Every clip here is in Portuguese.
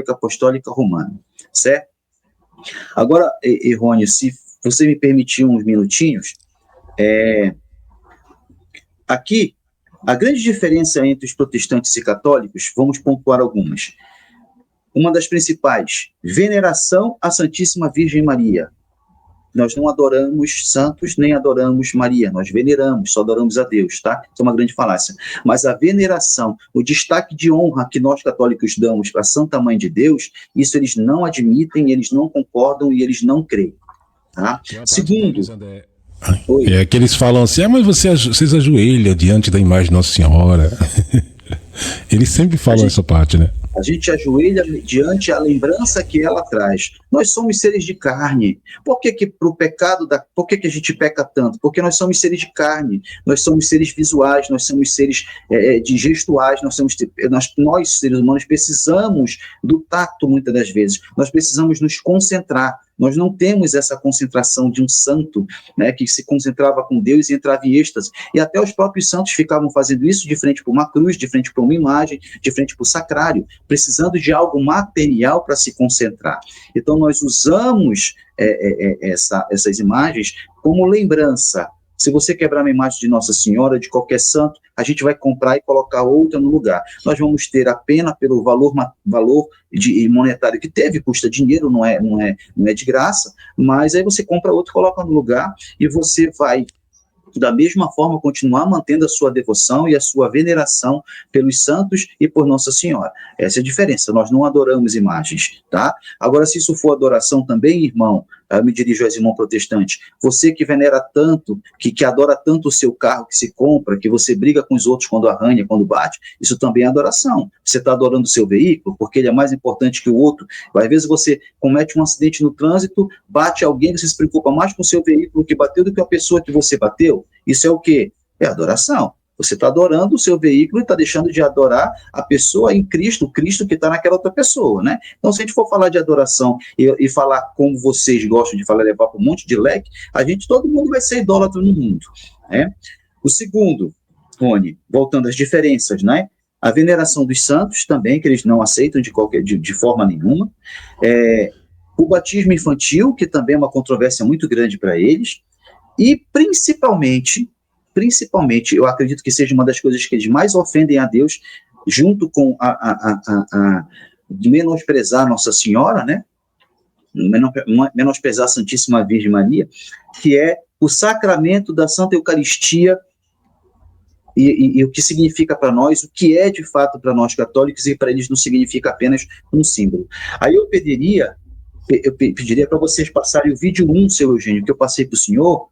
Apostólica Romana, certo? Agora, Rony, se você me permitir uns minutinhos, aqui, a grande diferença entre os protestantes e católicos, vamos pontuar algumas. Uma das principais, veneração à Santíssima Virgem Maria. Nós não adoramos santos, nem adoramos Maria, nós veneramos, só adoramos a Deus, tá? Isso é uma grande falácia. Mas a veneração, o destaque de honra que nós católicos damos para a Santa Mãe de Deus, isso eles não admitem, eles não concordam e eles não creem, tá? Segundo... É que eles falam assim, mas vocês ajoelham diante da imagem de Nossa Senhora. Eles sempre falam essa parte, né? A gente ajoelha diante a lembrança que ela traz. Nós somos seres de carne. Por que pro pecado por que a gente peca tanto? Porque nós somos seres de carne, nós somos seres visuais, nós somos seres de gestuais, nós, seres humanos, precisamos do tato muitas das vezes, nós precisamos nos concentrar. Nós não temos essa concentração de um santo, né, que se concentrava com Deus e entrava em êxtase. E até os próprios santos ficavam fazendo isso de frente para uma cruz, de frente para uma imagem, de frente para o sacrário, precisando de algo material para se concentrar. Então, nós usamos essas imagens como lembrança. Se você quebrar uma imagem de Nossa Senhora, de qualquer santo, a gente vai comprar e colocar outra no lugar. Nós vamos ter a pena pelo valor monetário que teve, custa dinheiro, não é de graça, mas aí você compra outro, coloca no lugar e você vai, da mesma forma, continuar mantendo a sua devoção e a sua veneração pelos santos e por Nossa Senhora. Essa é a diferença, nós não adoramos imagens, tá? Agora, se isso for adoração também, irmão, eu me dirijo aos irmãos protestantes, você que venera tanto, que adora tanto o seu carro que se compra, que você briga com os outros quando arranha, quando bate, isso também é adoração. Você está adorando o seu veículo porque ele é mais importante que o outro. Às vezes você comete um acidente no trânsito, bate alguém, você se preocupa mais com o seu veículo que bateu do que a pessoa que você bateu. Isso é o quê? É adoração. Você está adorando o seu veículo e está deixando de adorar a pessoa em Cristo, o Cristo que está naquela outra pessoa, né? Então, se a gente for falar de adoração e falar como vocês gostam de falar, levar para um monte de leque, todo mundo vai ser idólatra no mundo, né? O segundo, Rony, voltando às diferenças, né? A veneração dos santos também, que eles não aceitam de forma nenhuma. O batismo infantil, que também é uma controvérsia muito grande para eles. E, principalmente, eu acredito que seja uma das coisas que eles mais ofendem a Deus, junto com de menosprezar Nossa Senhora, né? Menosprezar a Santíssima Virgem Maria, que é o sacramento da Santa Eucaristia e o que significa para nós, o que é de fato para nós católicos, e para eles não significa apenas um símbolo. Aí eu pediria para vocês passarem o vídeo 1, seu Eugênio, que eu passei para o senhor,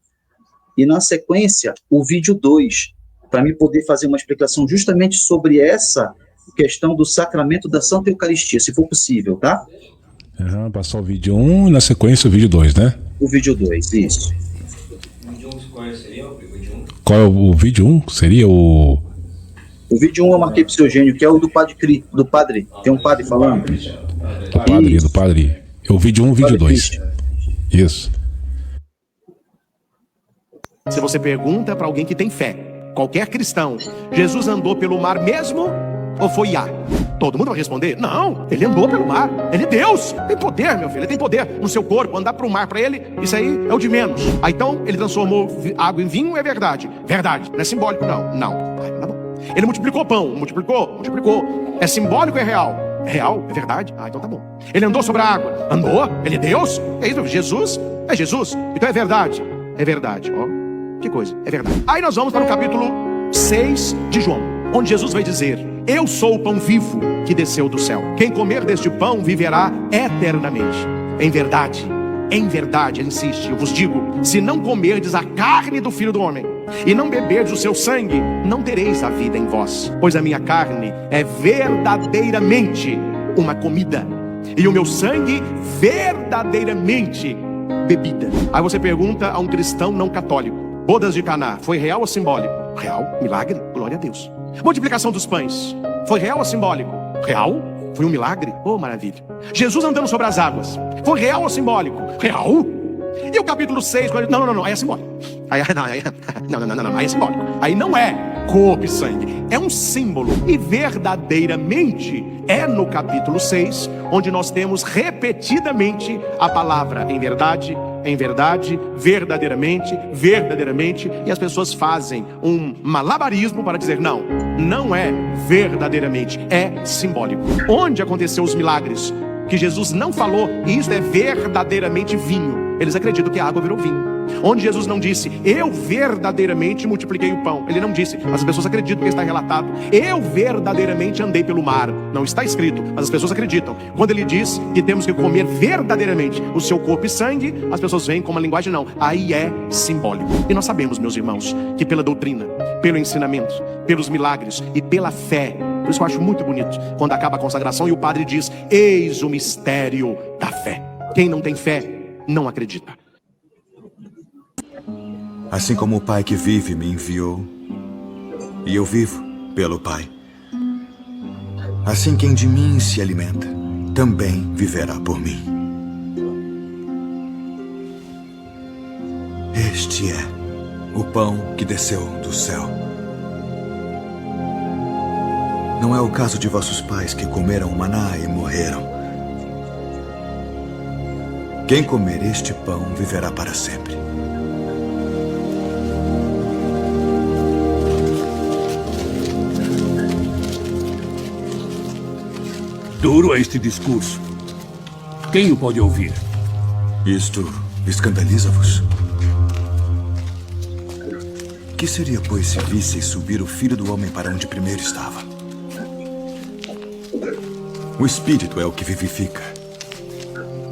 e na sequência o vídeo 2, para mim poder fazer uma explicação justamente sobre essa questão do sacramento da Santa Eucaristia, se for possível, tá? Passar o vídeo 1 e na sequência o vídeo 2, né? O vídeo 2, isso. O vídeo 1 qual seria o vídeo 1? Qual é o vídeo 1? Seria o... O vídeo 1 eu marquei para o seu Eugênio, que é o do padre. Tem um padre falando? Do padre. O vídeo 1 e o vídeo 2. Isso. Se você pergunta para alguém que tem fé, qualquer cristão, Jesus andou pelo mar mesmo ou foi Iá? Todo mundo vai responder, não, ele andou pelo mar, ele é Deus, tem poder, meu filho, ele tem poder no seu corpo, andar para o mar para ele, isso aí é o de menos. Então, ele transformou água em vinho, é verdade, não é simbólico não. Tá bom. Ele multiplicou pão, multiplicou, é simbólico ou é real? É real, é verdade, então tá bom. Ele andou sobre a água, andou, ele é Deus, é isso, Jesus, então é verdade, ó. Que coisa, é verdade. Aí nós vamos para o capítulo 6 de João, onde Jesus vai dizer: eu sou o pão vivo que desceu do céu. Quem comer deste pão viverá eternamente. Em verdade, ele insiste, eu vos digo, se não comerdes a carne do Filho do Homem e não beberdes o seu sangue, não tereis a vida em vós. Pois a minha carne é verdadeiramente uma comida, e o meu sangue verdadeiramente bebida. Aí você pergunta a um cristão não católico: bodas de Caná, foi real ou simbólico? Real, milagre, glória a Deus. Multiplicação dos pães, foi real ou simbólico? Real, foi um milagre, oh maravilha. Jesus andando sobre as águas, foi real ou simbólico? Real. E o capítulo 6, não, aí é simbólico. Aí é simbólico. Aí não é. corpo e sangue. É um símbolo. E verdadeiramente é no capítulo 6, onde nós temos repetidamente a palavra em verdade, verdadeiramente, verdadeiramente, e as pessoas fazem um malabarismo para dizer não, não é verdadeiramente, é simbólico. Onde aconteceu os milagres que Jesus não falou, e isso é verdadeiramente vinho, eles acreditam que a água virou vinho. Onde Jesus não disse, eu verdadeiramente multipliquei o pão, ele não disse, mas as pessoas acreditam que está relatado, eu verdadeiramente andei pelo mar, não está escrito, mas as pessoas acreditam. Quando ele diz que temos que comer verdadeiramente o seu corpo e sangue, as pessoas veem como uma linguagem não, aí é simbólico. E nós sabemos, meus irmãos, que pela doutrina, pelo ensinamento, pelos milagres e pela fé, por isso eu acho muito bonito quando acaba a consagração e o padre diz, eis o mistério da fé. Quem não tem fé, não acredita. Assim como o Pai que vive me enviou, e eu vivo pelo Pai, assim quem de mim se alimenta, também viverá por mim. Este é o pão que desceu do céu. Não é o caso de vossos pais que comeram maná e morreram. Quem comer este pão viverá para sempre. Duro é este discurso. Quem o pode ouvir? Isto escandaliza-vos? Que seria, pois, se visseis subir o Filho do Homem para onde primeiro estava? O Espírito é o que vivifica.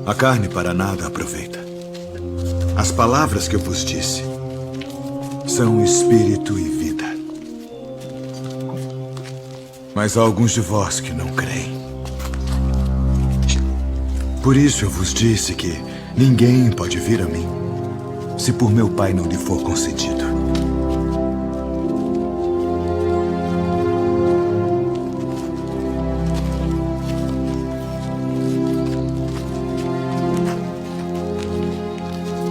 A carne para nada aproveita. As palavras que eu vos disse são Espírito e vida. Mas há alguns de vós que não creem. Por isso eu vos disse que ninguém pode vir a mim, se por meu Pai não lhe for concedido.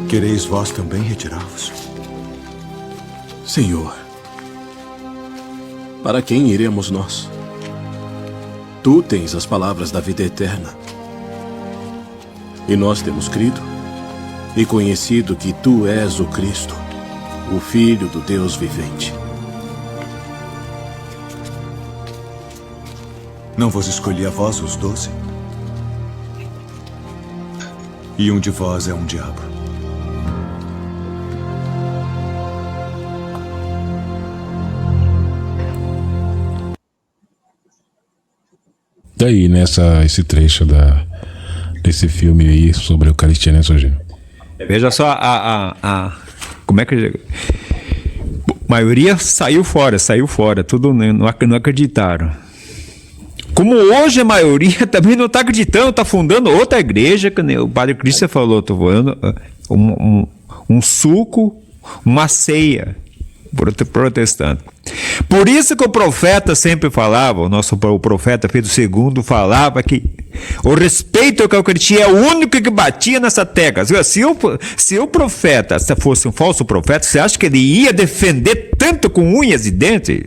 Quereis vós também retirar-vos? Senhor, para quem iremos nós? Tu tens as palavras da vida eterna. E nós temos crido e conhecido que Tu és o Cristo, o Filho do Deus vivente. Não vos escolhi a vós os 12? E um de vós é um diabo. Daí, esse trecho desse filme aí sobre a Eucaristia, né, Sogênio? Veja só, como é que... A maioria saiu fora, tudo não acreditaram. Como hoje a maioria também não está acreditando, está fundando outra igreja, que o Padre Cristian falou, estou falando, um suco, uma ceia protestante. Por isso que o profeta sempre falava, o profeta Pedro II falava que o respeito à Eucaristia é o único que batia nessa tecla. Se o profeta fosse um falso profeta, você acha que ele ia defender tanto com unhas e dentes?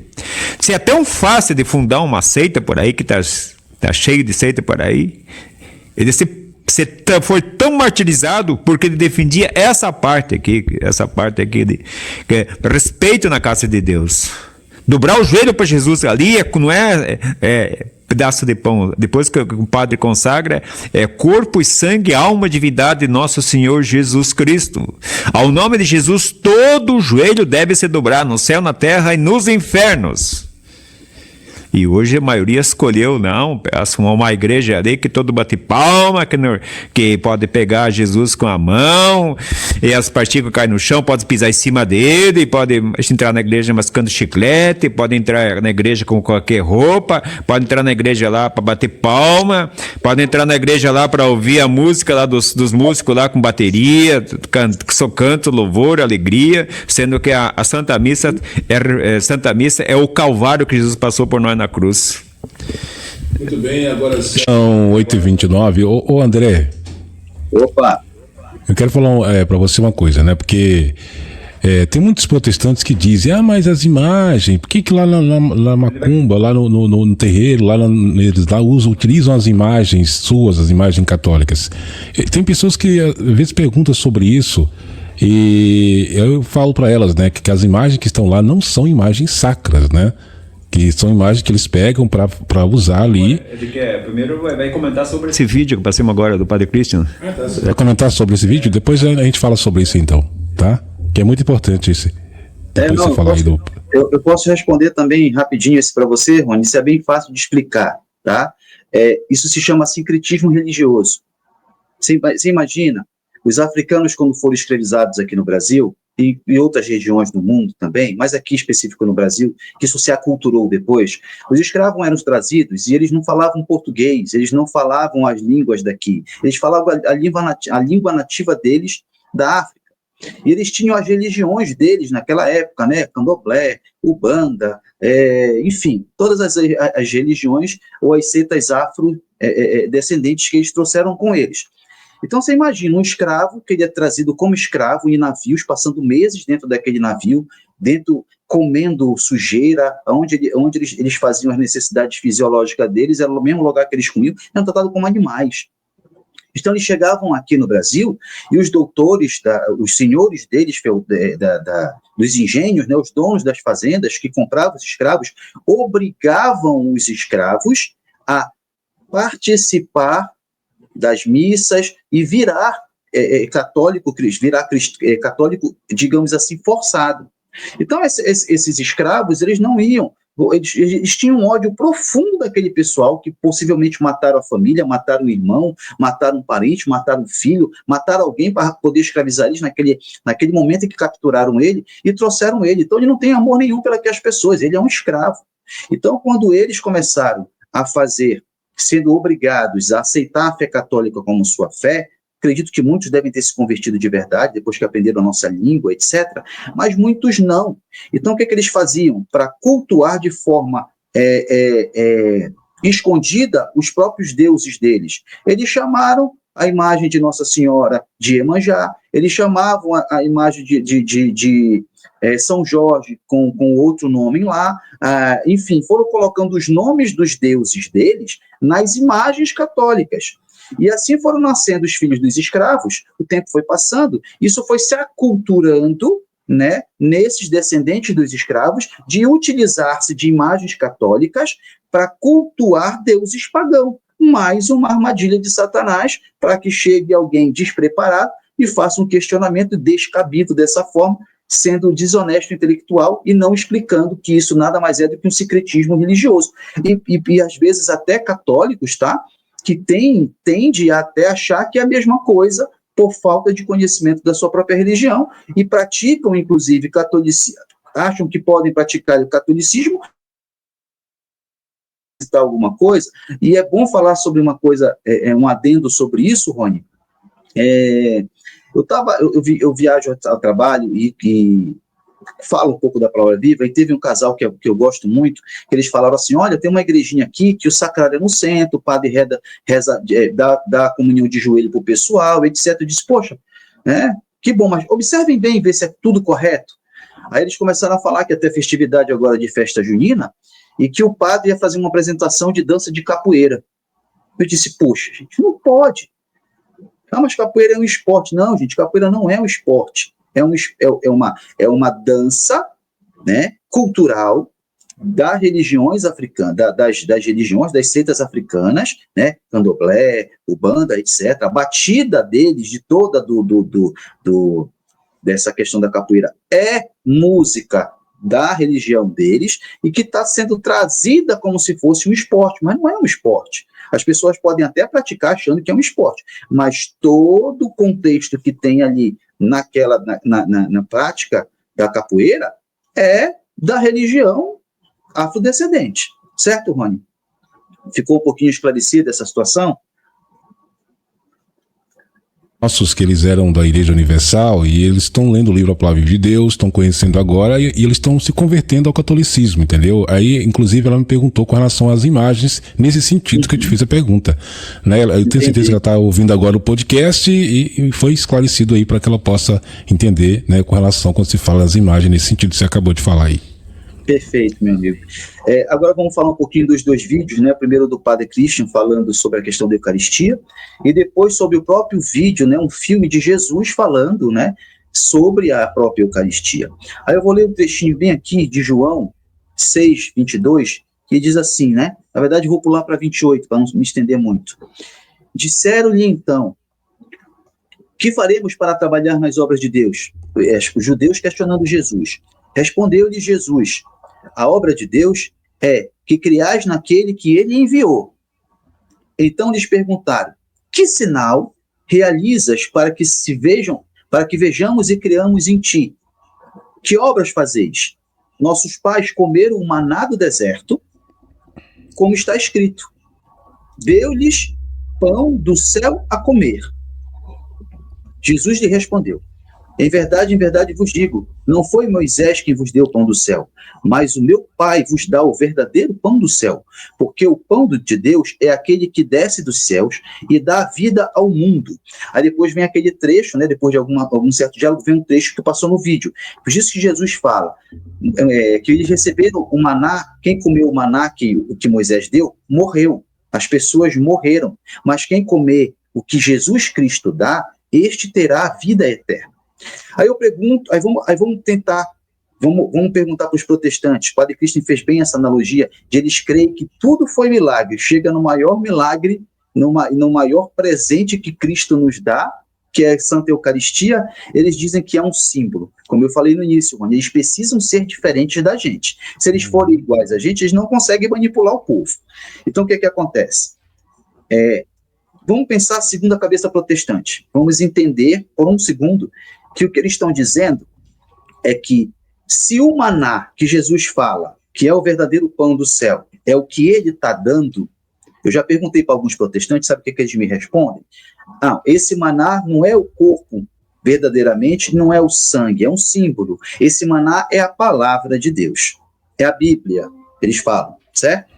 Se é tão fácil de fundar uma seita por aí, que tá cheio de seita por aí, ele foi tão martirizado porque ele defendia essa parte aqui de respeito na casa de Deus. Dobrar o joelho para Jesus ali não é pedaço de pão. Depois que o padre consagra, é corpo e sangue, alma, divindade de nosso Senhor Jesus Cristo. Ao nome de Jesus, todo o joelho deve se dobrar no céu, na terra e nos infernos. E hoje a maioria escolheu, não, uma igreja ali que todo bate palma, que pode pegar Jesus com a mão, e as partículas caem no chão, pode pisar em cima dele, pode entrar na igreja mascando chiclete, pode entrar na igreja com qualquer roupa, pode entrar na igreja lá para bater palma, pode entrar na igreja lá para ouvir a música lá dos músicos lá com bateria, canto, louvor, alegria, sendo que a Santa Missa é o Calvário que Jesus passou por nós na cruz. Muito bem, agora são 8h29. Ô André. Opa! Eu quero falar para você uma coisa, né? Porque Tem muitos protestantes que dizem, mas as imagens, por que lá na macumba, lá no terreiro, eles lá utilizam as imagens suas, as imagens católicas? Tem pessoas que às vezes perguntam sobre isso, e eu falo para elas, né, que as imagens que estão lá não são imagens sacras, né? Que são imagens que eles pegam para usar ali. Primeiro vai comentar sobre esse vídeo que passamos agora do Padre Christian. Vai comentar sobre esse vídeo? Depois a gente fala sobre isso então, tá? Que é muito importante isso. Depois você falar aí do... Eu posso responder também rapidinho esse para você, Rony. Isso é bem fácil de explicar, tá? Isso se chama sincretismo religioso. Você imagina, os africanos, quando foram escravizados aqui no Brasil, e em outras regiões do mundo também, mas aqui específico no Brasil, que isso se aculturou depois, os escravos eram trazidos e eles não falavam português, eles não falavam as línguas daqui, eles falavam a língua nativa deles da África. E eles tinham as religiões deles naquela época, né? Candomblé, Ubanda, enfim, todas as religiões ou as seitas afro-descendentes que eles trouxeram com eles. Então você imagina um escravo que ele é trazido como escravo em navios, passando meses dentro daquele navio, comendo sujeira, onde eles faziam as necessidades fisiológicas deles, era o mesmo lugar que eles comiam, eram tratados como animais. Então eles chegavam aqui no Brasil e os doutores, os senhores deles, dos engenhos, né, os donos das fazendas que compravam os escravos, obrigavam os escravos a participar das missas e virar católico, digamos assim, forçado. Então esses escravos, eles não iam, eles tinham um ódio profundo daquele pessoal que possivelmente mataram a família, mataram o irmão, mataram um parente, mataram um filho, mataram alguém para poder escravizar eles naquele momento em que capturaram ele e trouxeram ele. Então ele não tem amor nenhum pelas pessoas, ele é um escravo. Então quando eles começaram a fazer, sendo obrigados a aceitar a fé católica como sua fé, acredito que muitos devem ter se convertido de verdade, depois que aprenderam a nossa língua, etc., mas muitos não. Então, o que eles faziam? Para cultuar de forma escondida os próprios deuses deles. Eles chamaram a imagem de Nossa Senhora de Iemanjá, eles chamavam a imagem de São Jorge com outro nome lá, enfim, foram colocando os nomes dos deuses deles nas imagens católicas. E assim foram nascendo os filhos dos escravos, o tempo foi passando, isso foi se aculturando, né, nesses descendentes dos escravos, de utilizar-se de imagens católicas para cultuar deuses pagãos. Mais uma armadilha de Satanás para que chegue alguém despreparado e faça um questionamento descabido dessa forma, sendo desonesto intelectual e não explicando que isso nada mais é do que um secretismo religioso. E às vezes até católicos, tá? Que tende a até achar que é a mesma coisa por falta de conhecimento da sua própria religião e praticam, inclusive, catolicismo, acham que podem praticar o catolicismo, alguma coisa, e é bom falar sobre uma coisa, um adendo sobre isso, Rony. Eu viajo ao trabalho e falo um pouco da Palavra Viva, e teve um casal que eu gosto muito, que eles falaram assim, olha, tem uma igrejinha aqui que o sacrário é no centro, o padre dá a comunhão de joelho para o pessoal, etc. Eu disse, poxa, que bom, mas observem bem, ver se é tudo correto. Aí eles começaram a falar que até festividade agora de festa junina, e que o padre ia fazer uma apresentação de dança de capoeira. Eu disse, poxa, gente, não pode. Mas capoeira é um esporte. Não, gente, capoeira não é um esporte. É uma dança, né, cultural das religiões africanas, das religiões, das seitas africanas, né, candomblé, ubanda, etc. A batida deles, de toda dessa questão da capoeira, é música da religião deles e que está sendo trazida como se fosse um esporte, mas não é um esporte. As pessoas podem até praticar achando que é um esporte, mas todo o contexto que tem ali na prática da capoeira é da religião afrodescendente. Certo, Rony? Ficou um pouquinho esclarecida essa situação? nossos que eles eram da Igreja Universal e eles estão lendo o livro A Palavra de Deus, estão conhecendo agora e eles estão se convertendo ao catolicismo, entendeu? Aí, inclusive, ela me perguntou com relação às imagens, nesse sentido que eu te fiz a pergunta, né? Eu tenho certeza que ela está ouvindo agora o podcast e foi esclarecido aí para que ela possa entender, né, com relação quando se fala das imagens, nesse sentido que você acabou de falar aí. Perfeito, meu amigo. Agora vamos falar um pouquinho dos dois vídeos, né? Primeiro do Padre Christian falando sobre a questão da Eucaristia e depois sobre o próprio vídeo, né? Um filme de Jesus falando, né? Sobre a própria Eucaristia. Aí eu vou ler um trechinho bem aqui de João 6, 22, que diz assim, né? Na verdade, eu vou pular para 28, para não me estender muito. Disseram-lhe então: que faremos para trabalhar nas obras de Deus? Os judeus questionando Jesus. Respondeu-lhe Jesus: a obra de Deus é que criais naquele que ele enviou. Então lhes perguntaram: que sinal realizas para que vejamos e creamos em ti? Que obras fazeis? Nossos pais comeram o maná do deserto, como está escrito: deu-lhes pão do céu a comer. Jesus lhe respondeu: em verdade vos digo, não foi Moisés quem vos deu o pão do céu, mas o meu Pai vos dá o verdadeiro pão do céu, porque o pão de Deus é aquele que desce dos céus e dá vida ao mundo. Aí depois vem aquele trecho, né, depois de algum certo diálogo, vem um trecho que passou no vídeo. Por isso que Jesus fala que eles receberam o maná, quem comeu o maná que Moisés deu, morreu. As pessoas morreram, mas quem comer o que Jesus Cristo dá, este terá a vida eterna. Aí eu pergunto, vamos perguntar para os protestantes. O Padre Christian fez bem essa analogia de eles creem que tudo foi milagre, chega no maior milagre, no maior presente que Cristo nos dá, que é a Santa Eucaristia. Eles dizem que é um símbolo. Como eu falei no início, eles precisam ser diferentes da gente. Se eles forem iguais a gente, eles não conseguem manipular o povo. Então o que acontece? Vamos pensar segundo a cabeça protestante. Vamos entender por um segundo que o que eles estão dizendo é que se o maná que Jesus fala, que é o verdadeiro pão do céu, é o que ele está dando, eu já perguntei para alguns protestantes, sabe o que eles me respondem? Esse maná não é o corpo verdadeiramente, não é o sangue, é um símbolo. Esse maná é a palavra de Deus, é a Bíblia, eles falam, certo?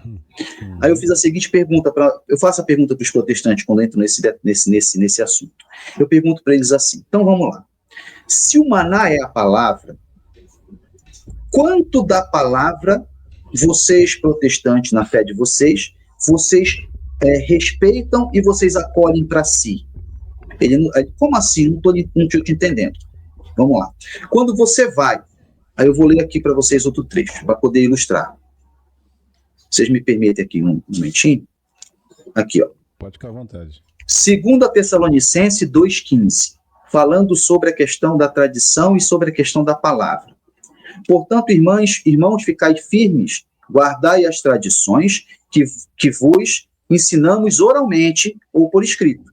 Aí eu fiz a seguinte pergunta, eu faço a pergunta para os protestantes quando entro nesse assunto. Eu pergunto para eles assim, então vamos lá. Se o maná é a palavra, quanto da palavra vocês, protestantes, na fé de vocês respeitam e vocês acolhem para si? Como assim? Não estou te entendendo. Vamos lá. Quando você vai, aí eu vou ler aqui para vocês outro trecho, para poder ilustrar. Vocês me permitem aqui um momentinho? Aqui, ó. Pode ficar à vontade. 2 Tessalonicenses 2,15. Falando sobre a questão da tradição e sobre a questão da palavra. Portanto, irmãos, ficai firmes, guardai as tradições que vos ensinamos oralmente ou por escrito.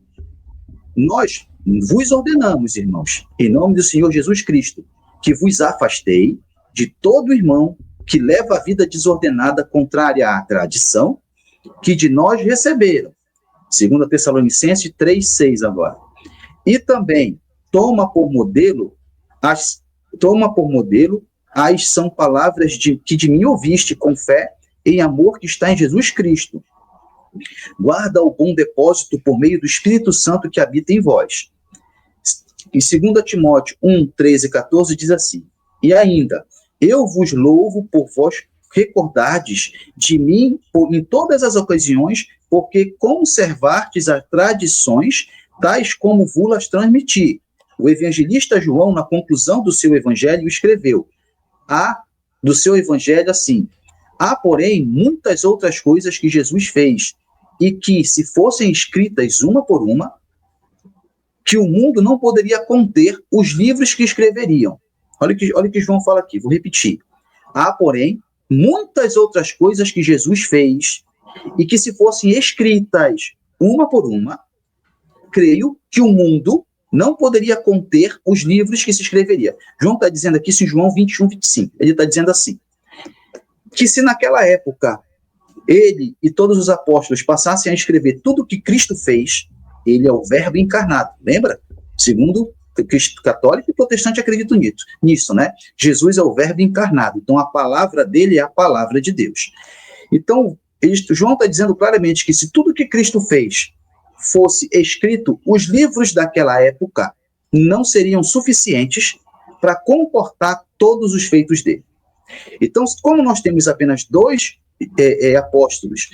Nós vos ordenamos, irmãos, em nome do Senhor Jesus Cristo, que vos afastei de todo irmão que leva a vida desordenada contrária à tradição que de nós receberam. 2 Tessalonicenses 3,6 agora. E também toma por modelo as são palavras que de mim ouviste com fé em amor que está em Jesus Cristo. Guarda o bom depósito por meio do Espírito Santo que habita em vós. Em 2 Timóteo 1, 13 e 14 diz assim: e ainda, eu vos louvo por vós recordardes de mim em todas as ocasiões, porque conservastes as tradições tais como vos transmiti. O evangelista João, na conclusão do seu evangelho, escreveu do seu evangelho assim: há, porém, muitas outras coisas que Jesus fez, e que, se fossem escritas uma por uma, que o mundo não poderia conter os livros que escreveriam. Olha o que João fala aqui, vou repetir. Há, porém, muitas outras coisas que Jesus fez, e que, se fossem escritas uma por uma, creio que o mundo não poderia conter os livros que se escreveria. João está dizendo aqui, em João 21, 25, ele está dizendo assim, que se naquela época ele e todos os apóstolos passassem a escrever tudo o que Cristo fez, ele é o verbo encarnado, lembra? Segundo Cristo católico e protestante acreditam nisso, né? Jesus é o verbo encarnado, então a palavra dele é a palavra de Deus. Então, João está dizendo claramente que se tudo que Cristo fez fosse escrito, os livros daquela época não seriam suficientes para comportar todos os feitos dele. Então, como nós temos apenas dois apóstolos,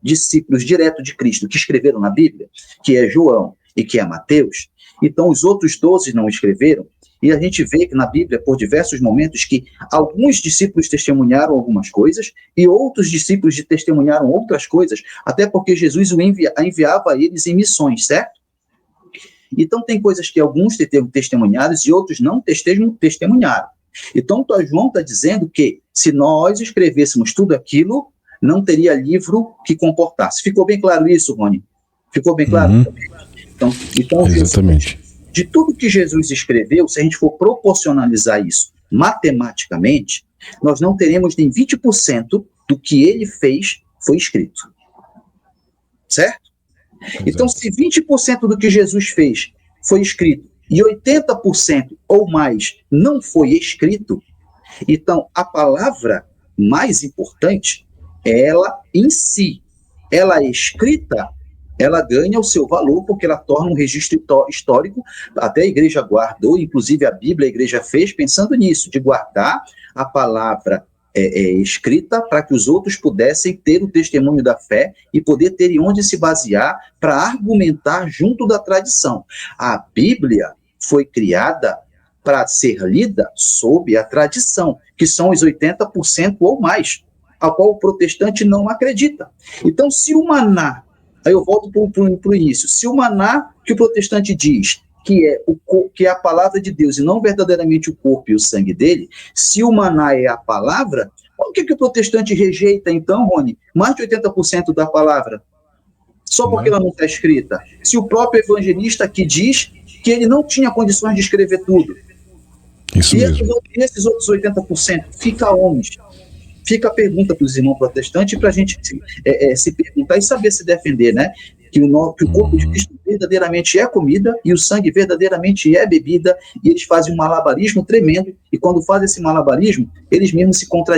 discípulos direto de Cristo, que escreveram na Bíblia, que é João e que é Mateus, então os outros 12 não escreveram, e a gente vê que na Bíblia, por diversos momentos, que alguns discípulos testemunharam algumas coisas, e outros discípulos testemunharam outras coisas, até porque Jesus enviava a eles em missões, certo? Então tem coisas que alguns testemunhados e outros não testemunharam. Então, João está dizendo que se nós escrevêssemos tudo aquilo, não teria livro que comportasse. Ficou bem claro isso, Rony?Ficou bem claro? Então exatamente. De tudo que Jesus escreveu, se a gente for proporcionalizar isso matematicamente, nós não teremos nem 20% do que ele fez foi escrito. Certo? Exato. Então, se 20% do que Jesus fez foi escrito e 80% ou mais não foi escrito, então a palavra mais importante é ela em si. Ela é escrita, ela ganha o seu valor porque ela torna um registro histórico. Até a igreja guardou, inclusive a Bíblia a igreja fez pensando nisso, de guardar a palavra escrita para que os outros pudessem ter o testemunho da fé e poder ter onde se basear para argumentar junto da tradição. A Bíblia foi criada para ser lida sob a tradição, que são os 80% ou mais, a qual o protestante não acredita. Então, se o maná, aí eu volto para o início, se o maná que o protestante diz que é a palavra de Deus e não verdadeiramente o corpo e o sangue dele, se o maná é a palavra, por que o protestante rejeita, então, Rony, mais de 80% da palavra? Só porque ela não está escrita. Se o próprio evangelista aqui diz que ele não tinha condições de escrever tudo. Isso mesmo. E esses outros 80%, fica onde? Fica a pergunta para os irmãos protestantes para a gente se perguntar e saber se defender, né? Que o corpo de Cristo verdadeiramente é comida e o sangue verdadeiramente é bebida, e eles fazem um malabarismo tremendo, e quando fazem esse malabarismo, eles mesmos se contradizem.